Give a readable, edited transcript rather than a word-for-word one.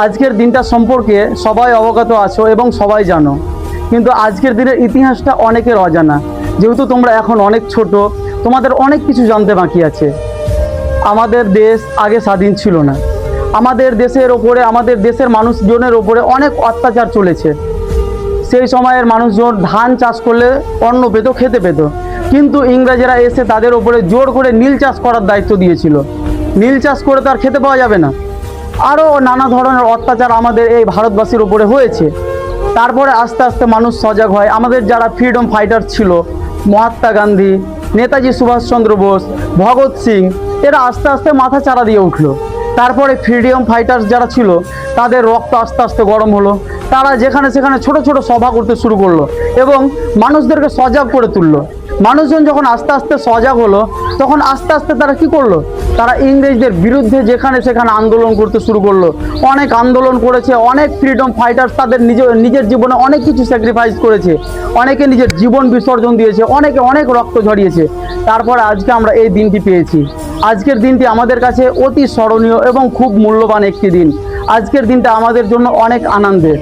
আজকের দিনটা সম্পর্কে সবাই অবগত আছো এবং সবাই জানো, কিন্তু আজকের দিনের ইতিহাসটা অনেকের অজানা। যেহেতু তোমরা এখন অনেক ছোট, তোমাদের অনেক কিছু জানতে বাকি আছে। আমাদের দেশ আগে স্বাধীন ছিল না। আমাদের দেশের ওপরে, আমাদের দেশের মানুষজনের ওপরে অনেক অত্যাচার চলেছে। সেই সময়ের মানুষজন ধান চাষ করলে অন্ন পেত, খেতে পেত, কিন্তু ইংরেজরা এসে তাদের ওপরে জোর করে নীল চাষ করার দায়িত্ব দিয়েছিল। নীল চাষ করে তো আর খেতে পাওয়া যাবে না। আরও নানা ধরনের অত্যাচার আমাদের এই ভারতবাসীর ওপরে হয়েছে। তারপরে আস্তে আস্তে মানুষ সজাগ হয়। আমাদের যারা ফ্রিডম ফাইটার ছিল, মহাত্মা গান্ধী, নেতাজি সুভাষচন্দ্র বোস, ভগৎ সিং, এরা আস্তে আস্তে মাথা চারা দিয়ে উঠলো। তারপরে ফ্রিডম ফাইটার্স যারা ছিল তাদের রক্ত আস্তে আস্তে গরম হলো। তারা যেখানে সেখানে ছোট ছোট সভা করতে শুরু করলো এবং মানুষদেরকে সজাগ করে তুললো। মানুষজন যখন আস্তে আস্তে সজাগ হলো, তখন আস্তে আস্তে তারা কি করলো, তারা ইংরেজদের বিরুদ্ধে যেখানে সেখানে আন্দোলন করতে শুরু করলো। অনেক আন্দোলন করেছে, অনেক ফ্রিডম ফাইটার্স তাদের নিজের জীবনে অনেক কিছু স্যাক্রিফাইস করেছে, অনেকে নিজের জীবন বিসর্জন দিয়েছে, অনেকে অনেক রক্ত ঝরিয়েছে। তারপরে আজকে আমরা এই দিনটি পেয়েছি। আজকের দিনটি আমাদের কাছে অতি স্মরণীয় এবং খুব মূল্যবান একটি দিন। আজকের দিনটা আমাদের জন্য অনেক আনন্দের।